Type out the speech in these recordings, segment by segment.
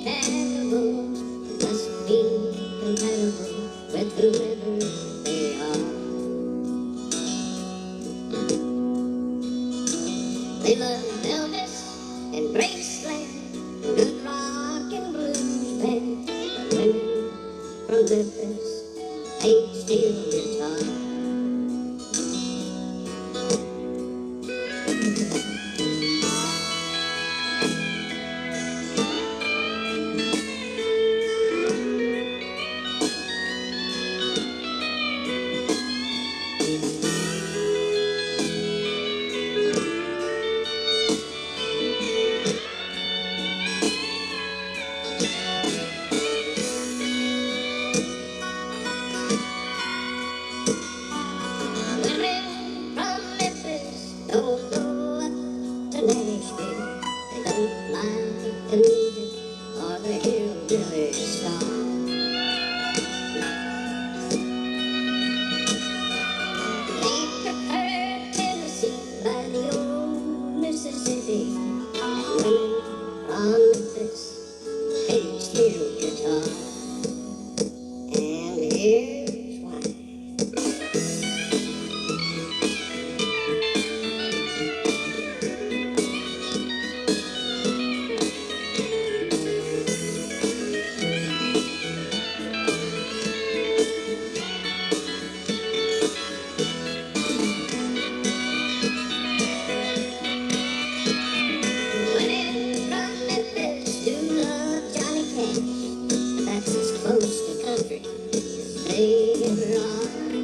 impeccable, must be compatible with whoever they are. They love Elvis and Graceland, good rock and blues band. The women from Memphis hate steel guitar. Women from Memphis don't go up to Nashville. They don't like the music or the hillbilly style. They prefer Tennessee by the old Mississippi. And women from Memphis hate steel guitar. And here's why. Women from Memphis do love Johnny Cash. That's as close to country as they ever are.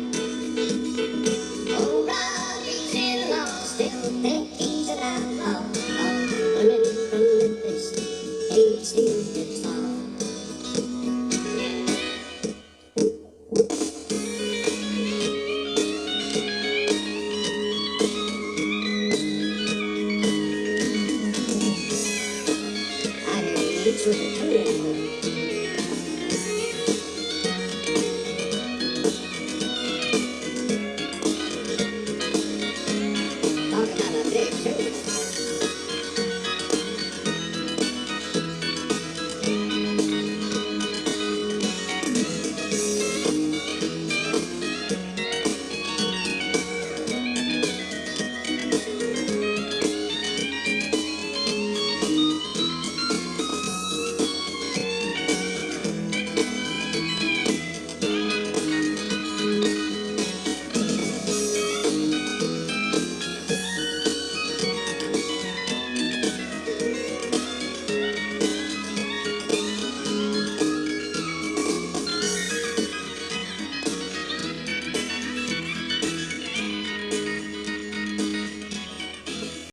Oh, Robbie's in-laws still think he's an outlaw. All women from Memphis hate steel guitar. I heard each with a turn.